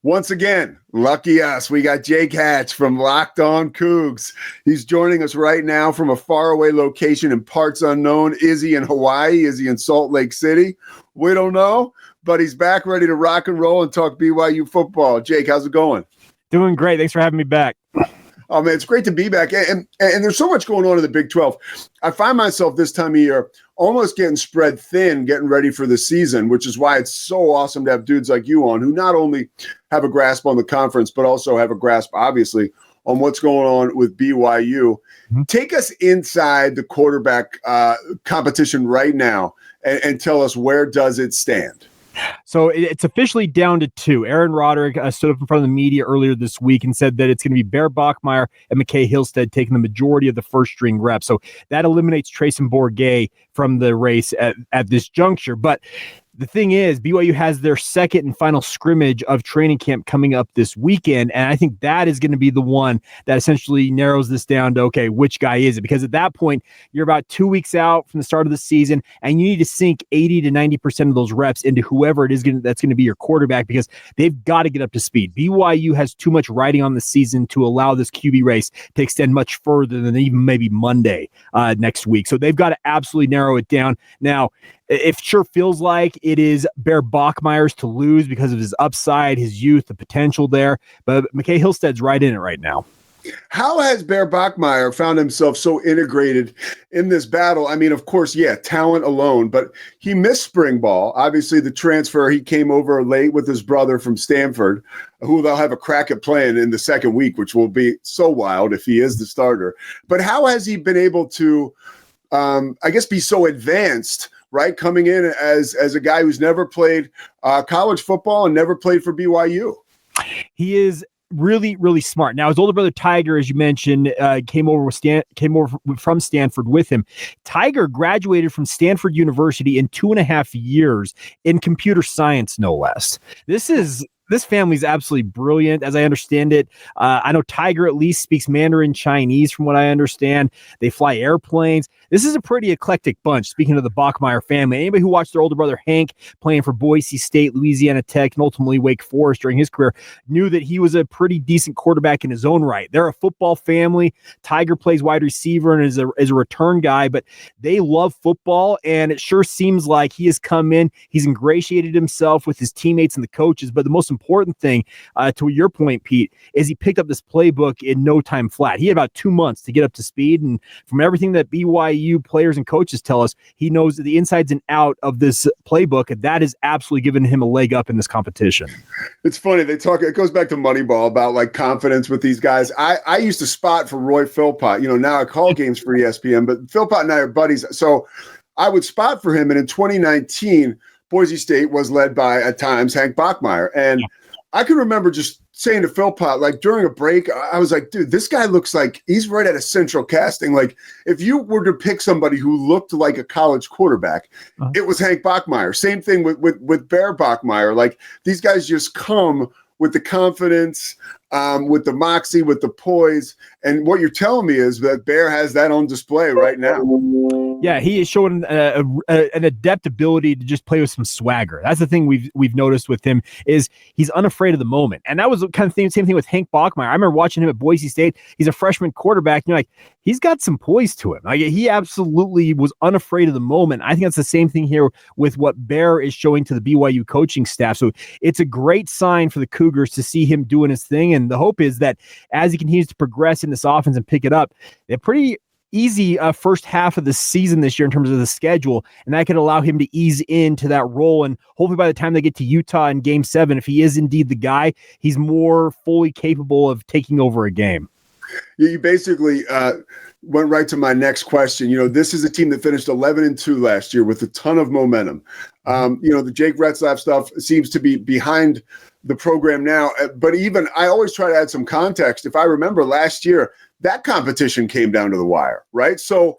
Once again, lucky us, we got Jake Hatch from Locked On Cougs. He's joining us right now from a faraway location in parts unknown. Is he in Hawaii? Is he in Salt Lake City? We don't know, but he's back ready to rock and roll and talk BYU football. Jake, how's it going? Doing great. Thanks for having me back. Oh, man, it's great to be back. And there's so much going on in the Big 12. I find myself this time of year almost getting spread thin, getting ready for the season, which is why it's so awesome to have dudes like you on who not only have a grasp on the conference, but also have a grasp, obviously, on what's going on with BYU. Mm-hmm. Take us inside the quarterback competition right now and tell us, where does it stand? So it's officially down to two. Aaron Roderick stood up in front of the media earlier this week and said that it's going to be Bear Bachmeier and McKay Hillstead taking the majority of the first-string reps. So that eliminates Trayson Bourget from the race at this juncture. But the thing is, BYU has their second and final scrimmage of training camp coming up this weekend, and I think that is going to be the one that essentially narrows this down to, okay, which guy is it? Because at that point, you're about 2 weeks out from the start of the season, and you need to sink 80 to 90% of those reps into whoever it is that's going to be your quarterback, because they've got to get up to speed. BYU has too much riding on the season to allow this QB race to extend much further than even maybe Monday next week. So they've got to absolutely narrow it down. Now, it sure feels like it is Bear Bachmeier's to lose because of his upside, his youth, the potential there. But McKay Hillstead's right in it right now. How has Bear Bachmeier found himself so integrated in this battle? I mean, of course, yeah, talent alone, but he missed spring ball. Obviously, the transfer, he came over late with his brother from Stanford, who they'll have a crack at playing in the second week, which will be so wild if he is the starter. But how has he been able to, be so advanced, right, coming in as a guy who's never played college football and never played for BYU? He is really, really smart. Now, his older brother Tiger, as you mentioned, came over from Stanford with him. Tiger graduated from Stanford University in 2.5 years in computer science, no less. This family's absolutely brilliant, as I understand it. I know Tiger at least speaks Mandarin Chinese, from what I understand. They fly airplanes. This is a pretty eclectic bunch, speaking of the Bachmeier family. Anybody who watched their older brother Hank playing for Boise State, Louisiana Tech, and ultimately Wake Forest during his career knew that he was a pretty decent quarterback in his own right. They're a football family. Tiger plays wide receiver and is a return guy, but they love football, and it sure seems like he has come in. He's ingratiated himself with his teammates and the coaches, but the most important thing, to your point, Pete, is he picked up this playbook in no time flat. He had about 2 months to get up to speed, and from everything that BYU players and coaches tell us, he knows the insides and out of this playbook, and that has absolutely given him a leg up in this competition. It's funny, it goes back to Moneyball about like confidence with these guys. I used to spot for Roy Philpott. Now I call games for ESPN, but Philpott and I are buddies. So I would spot for him, and in 2019, Boise State was led by, at times, Hank Bachmeier. And I can remember just saying to Philpott, like during a break, I was like, dude, this guy looks like he's right at a central casting. Like if you were to pick somebody who looked like a college quarterback, it was Hank Bachmeier. Same thing with Bear Bachmeier. Like these guys just come with the confidence, with the moxie, with the poise. And what you're telling me is that Bear has that on display right now. Yeah, he is showing an adept ability to just play with some swagger. That's the thing we've noticed with him, is he's unafraid of the moment. And that was the kind of thing, same thing with Hank Bachmeier. I remember watching him at Boise State. He's a freshman quarterback. And you're like, he's got some poise to him. Like he absolutely was unafraid of the moment. I think that's the same thing here with what Bear is showing to the BYU coaching staff. So it's a great sign for the Cougars to see him doing his thing. And the hope is that as he continues to progress in this offense and pick it up, they're pretty easy first half of the season this year in terms of the schedule, and that could allow him to ease into that role. And hopefully by the time they get to Utah in Game 7, if he is indeed the guy, he's more fully capable of taking over a game. You basically went right to my next question. This is a team that finished 11-2 last year with a ton of momentum. The Jake Retzlaff stuff seems to be behind the program now, but even I always try to add some context. If I remember last year, that competition came down to the wire, right? So,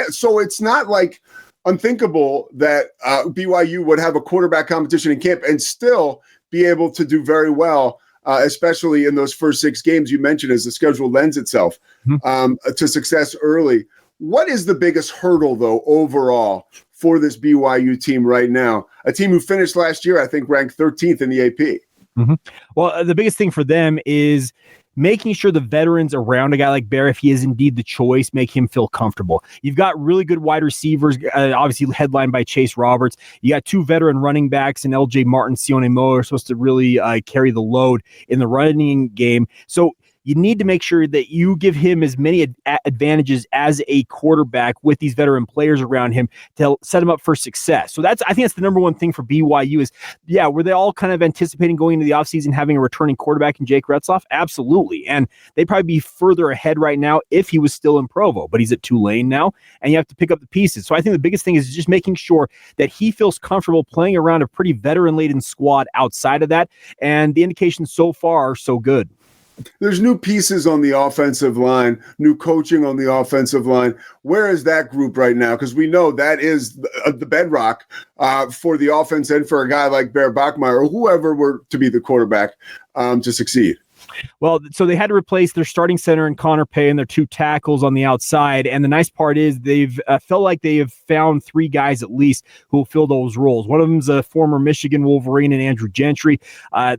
so it's not like unthinkable that BYU would have a quarterback competition in camp and still be able to do very well, especially in those first 6 games you mentioned as the schedule lends itself to success early. What is the biggest hurdle, though, overall for this BYU team right now? A team who finished last year, I think, ranked 13th in the AP. Mm-hmm. Well, the biggest thing for them is making sure the veterans around a guy like Bear, if he is indeed the choice, make him feel comfortable. You've got really good wide receivers, obviously headlined by Chase Roberts. You got two veteran running backs, and LJ Martin, Sione Mo are supposed to really carry the load in the running game. So you need to make sure that you give him as many advantages as a quarterback with these veteran players around him to set him up for success. So I think that's the number one thing for BYU is, were they all kind of anticipating going into the offseason having a returning quarterback in Jake Retzloff? Absolutely. And they'd probably be further ahead right now if he was still in Provo, but he's at Tulane now, and you have to pick up the pieces. So I think the biggest thing is just making sure that he feels comfortable playing around a pretty veteran-laden squad outside of that, and the indications so far are so good. There's new pieces on the offensive line, new coaching on the offensive line. Where is that group right now? Because we know that is the bedrock for the offense and for a guy like Bear Bachmeier or whoever were to be the quarterback to succeed. Well, so they had to replace their starting center and Connor Pay and their two tackles on the outside. And the nice part is they've felt like they have found three guys at least who will fill those roles. One of them's a former Michigan Wolverine and Andrew Gentry.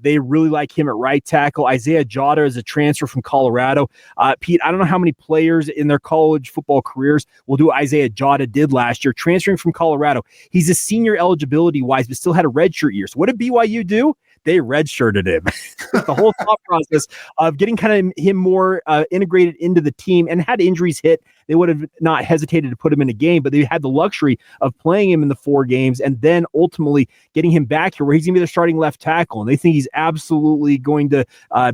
They really like him at right tackle. Isaiah Jota is a transfer from Colorado. Pete, I don't know how many players in their college football careers will do what Isaiah Jota did last year, transferring from Colorado. He's a senior eligibility-wise, but still had a redshirt year. So what did BYU do? They redshirted him. The whole thought process of getting kind of him more integrated into the team, and had injuries hit, they would have not hesitated to put him in a game, but they had the luxury of playing him in the 4 games and then ultimately getting him back here where he's going to be their starting left tackle. And they think he's absolutely going to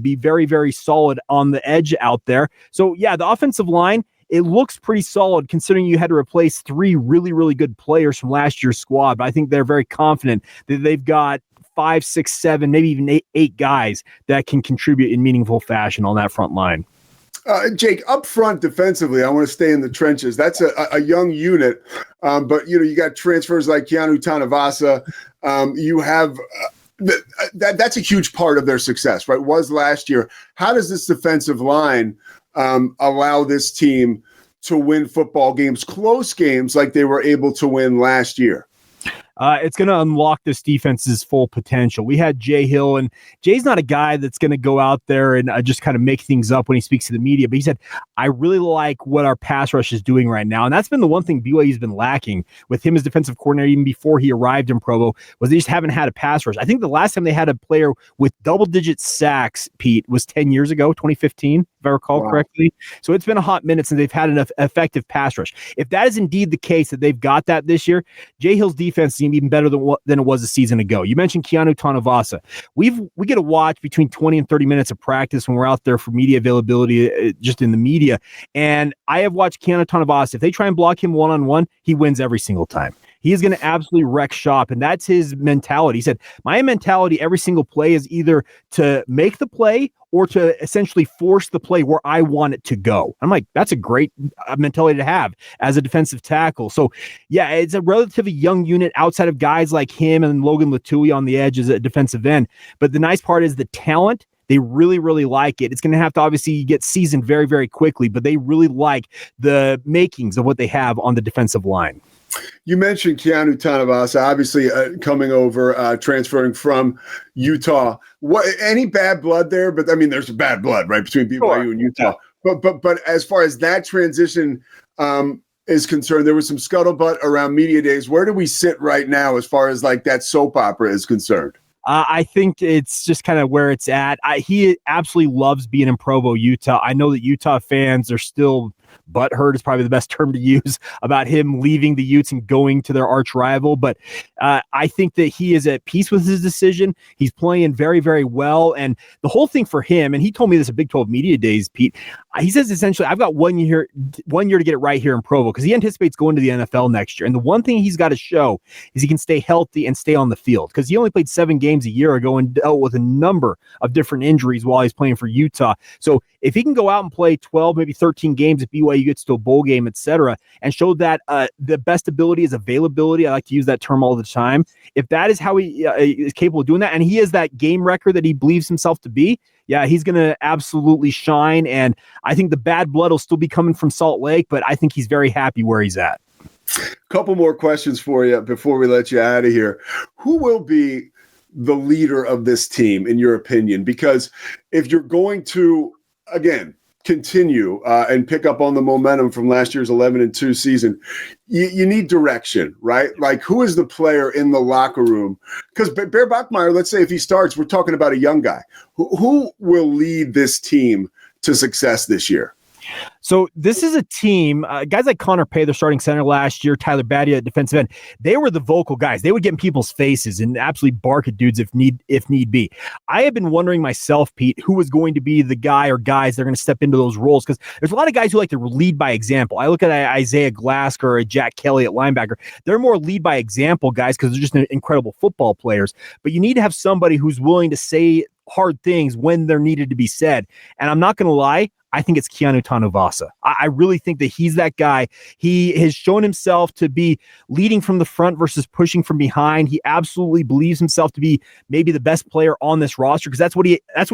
be very, very solid on the edge out there. So yeah, the offensive line, it looks pretty solid considering you had to replace 3 really, really good players from last year's squad. But I think they're very confident that they've got 5, 6, 7, maybe even eight guys that can contribute in meaningful fashion on that front line. Jake, up front defensively, I want to stay in the trenches. That's a young unit, but you got transfers like Keanu Tanavasa. You have that's a huge part of their success, right? Was last year. How does this defensive line allow this team to win football games, close games like they were able to win last year? It's going to unlock this defense's full potential. We had Jay Hill, and Jay's not a guy that's going to go out there and just kind of make things up when he speaks to the media. But he said, I really like what our pass rush is doing right now. And that's been the one thing BYU's been lacking with him as defensive coordinator, even before he arrived in Provo, was they just haven't had a pass rush. I think the last time they had a player with double-digit sacks, Pete, was 10 years ago, 2015, if I recall correctly. So it's been a hot minute since they've had an effective pass rush. If that is indeed the case, that they've got that this year, Jay Hill's defense is even better than it was a season ago. You mentioned Keanu Tanavasa. We get to watch between 20 and 30 minutes of practice when we're out there for media availability, just in the media. And I have watched Keanu Tanavasa. If they try and block him one-on-one, he wins every single time. He is going to absolutely wreck shop, and that's his mentality. He said, my mentality every single play is either to make the play or to essentially force the play where I want it to go. I'm like, that's a great mentality to have as a defensive tackle. So, yeah, it's a relatively young unit outside of guys like him and Logan Latui on the edge as a defensive end. But the nice part is the talent. They really, really like it. It's going to have to obviously get seasoned very, very quickly, but they really like the makings of what they have on the defensive line. You mentioned Keanu Tanavasa, obviously coming over, transferring from Utah. Any bad blood there? But I mean, there's bad blood, right, between BYU and Utah. But as far as that transition is concerned, there was some scuttlebutt around media days. Where do we sit right now as far as like that soap opera is concerned? I think it's just kind of where it's at. He absolutely loves being in Provo, Utah. I know that Utah fans are still butthurt is probably the best term to use about him leaving the Utes and going to their arch rival. But I think that he is at peace with his decision. He's playing very, very well. And the whole thing for him, and he told me this at Big 12 Media Days, Pete, he says essentially, I've got 1 year to get it right here in Provo because he anticipates going to the NFL next year. And the one thing he's got to show is he can stay healthy and stay on the field because he only played 7 games a year ago and dealt with a number of different injuries while he's playing for Utah. So if he can go out and play 12, maybe 13 games if BYU gets to a bowl game, etc., and show that the best ability is availability, I like to use that term all the time. If that is how he is capable of doing that, and he has that game record that he believes himself to be, yeah, he's going to absolutely shine. And I think the bad blood will still be coming from Salt Lake, but I think he's very happy where he's at. Couple more questions for you before we let you out of here. Who will be the leader of this team, in your opinion? Because if you're going to, again, continue and pick up on the momentum from last year's 11-2 season, you need direction, right? Like, who is the player in the locker room? Because Bear Bachmeier, let's say if he starts, we're talking about a young guy. Who will lead this team to success this year? So this is a team, guys like Connor Pay, their starting center last year, Tyler Badia at defensive end. They were the vocal guys. They would get in people's faces and absolutely bark at dudes if need be. I have been wondering myself, Pete, who was going to be the guy or guys that are going to step into those roles, because there's a lot of guys who like to lead by example. I look at Isaiah Glasker or Jack Kelly at linebacker. They're more lead by example guys because they're just incredible football players. But you need to have somebody who's willing to say hard things when they're needed to be said. And I'm not going to lie, I think it's Keanu Tanuvasa. I really think that he's that guy. He has shown himself to be leading from the front versus pushing from behind. He absolutely believes himself to be maybe the best player on this roster because that's what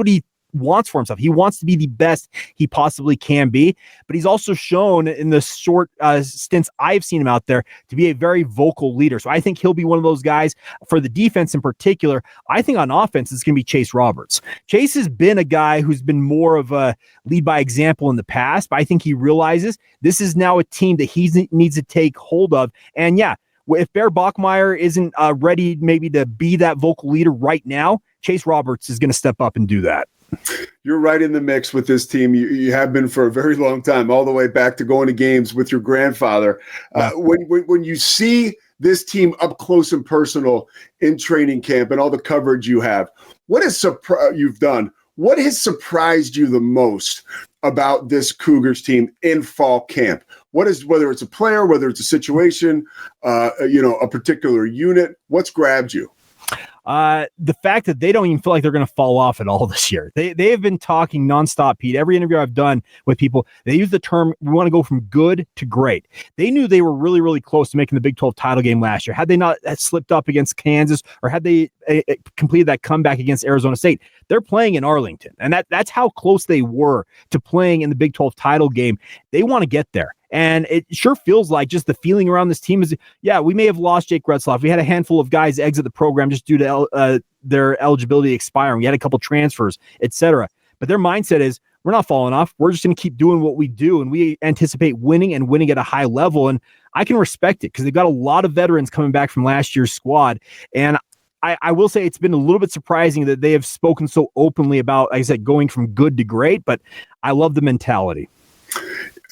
he wants for himself. He wants to be the best he possibly can be, but he's also shown in the short stints I've seen him out there to be a very vocal leader. So I think he'll be one of those guys. For the defense in particular, I think on offense it's going to be Chase Roberts. Chase has been a guy who's been more of a lead by example in the past, but I think he realizes this is now a team that he needs to take hold of. And yeah, if Bear Bachmeier isn't ready maybe to be that vocal leader right now, Chase Roberts is going to step up and do that. You're right in the mix with this team. You have been for a very long time, all the way back to going to games with your grandfather. When you see this team up close and personal in training camp and all the coverage you have, what has surprised you the most about this Cougars team in fall camp? Whether it's a player, whether it's a situation, a particular unit, what's grabbed you? The fact that they don't even feel like they're going to fall off at all this year. They have been talking nonstop, Pete. Every interview I've done with people, they use the term, we want to go from good to great. They knew they were really, really close to making the Big 12 title game last year. Had they not slipped up against Kansas, or had they completed that comeback against Arizona State, they're playing in Arlington. And that's how close they were to playing in the Big 12 title game. They want to get there. And it sure feels like just the feeling around this team is, yeah, we may have lost Jake Retzloff. We had a handful of guys exit the program just due to their eligibility expiring. We had a couple transfers, etc. But their mindset is, we're not falling off. We're just going to keep doing what we do. And we anticipate winning and winning at a high level. And I can respect it because they've got a lot of veterans coming back from last year's squad. And I will say it's been a little bit surprising that they have spoken so openly about, like I said, going from good to great. But I love the mentality.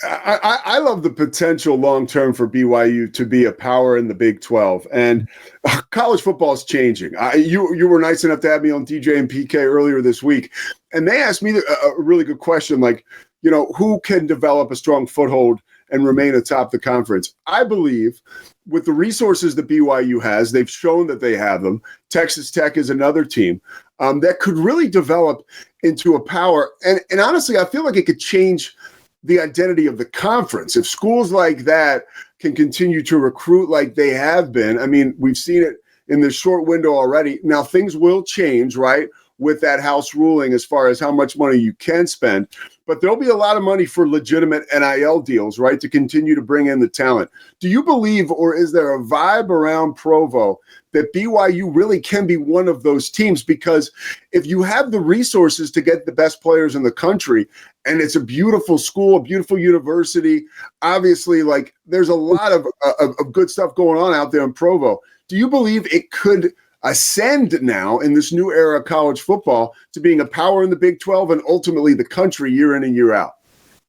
I love the potential long-term for BYU to be a power in the Big 12. And college football is changing. You were nice enough to have me on DJ and PK earlier this week. And they asked me a really good question, like, who can develop a strong foothold and remain atop the conference? I believe with the resources that BYU has, they've shown that they have them. Texas Tech is another team that could really develop into a power. And honestly, I feel like it could change the identity of the conference. If schools like that can continue to recruit like they have been, I mean, we've seen it in this short window already. Now, things will change, right, with that House ruling as far as how much money you can spend. But there'll be a lot of money for legitimate NIL deals, right, to continue to bring in the talent. Do you believe, or is there a vibe around Provo that BYU really can be one of those teams? Because if you have the resources to get the best players in the country, and it's a beautiful school, a beautiful university, obviously, like, there's a lot of good stuff going on out there in Provo. Do you believe it could ascend now in this new era of college football to being a power in the Big 12 and ultimately the country year in and year out?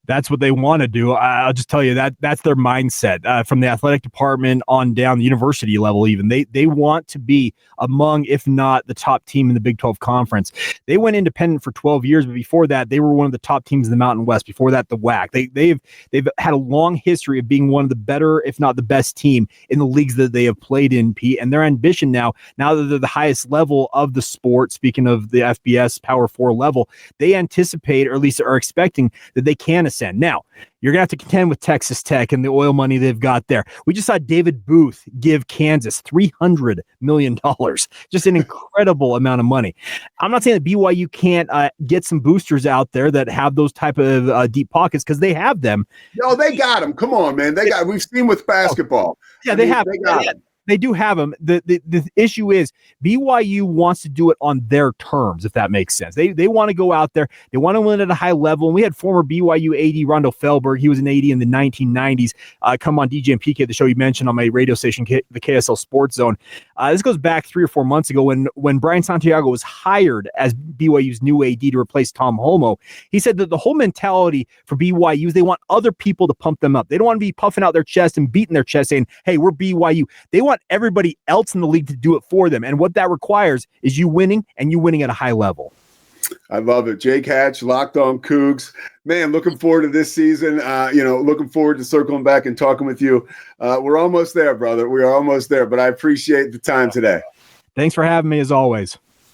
That's what they want to do. I'll just tell you that's their mindset from the athletic department on down, the university level even. They want to be among, if not the top team in the Big 12 conference. They went independent for 12 years, but before that, they were one of the top teams in the Mountain West. Before that, the WAC. They've had a long history of being one of the better, if not the best team in the leagues that they have played in, Pete. And their ambition now that they're the highest level of the sport, speaking of the FBS Power 4 level, they anticipate, or at least are expecting, that they can ascend. Now, you're going to have to contend with Texas Tech and the oil money they've got there. We just saw David Booth give Kansas $300 million, just an incredible amount of money. I'm not saying that BYU can't get some boosters out there that have those type of deep pockets, because they have them. No, they got them. Come on, man. We've seen with basketball. Yeah, they have. They do have them. The issue is BYU wants to do it on their terms, if that makes sense. They want to go out there. They want to win at a high level. And we had former BYU AD Rondo Fehlberg. He was an AD in the 1990s. Come on, DJ and PK, the show you mentioned on my radio station, the KSL Sports Zone. This goes back 3 or 4 months ago when Brian Santiago was hired as BYU's new AD to replace Tom Holmoe. He said that the whole mentality for BYU is they want other people to pump them up. They don't want to be puffing out their chest and beating their chest saying, hey, we're BYU. They want everybody else in the league to do it for them. And what that requires is you winning, and you winning at a high level. I love it. Jake Hatch, Locked On Cougs. Man, looking forward to this season. Looking forward to circling back and talking with you. We're almost there, brother. We are almost there, but I appreciate the time today. Thanks for having me as always.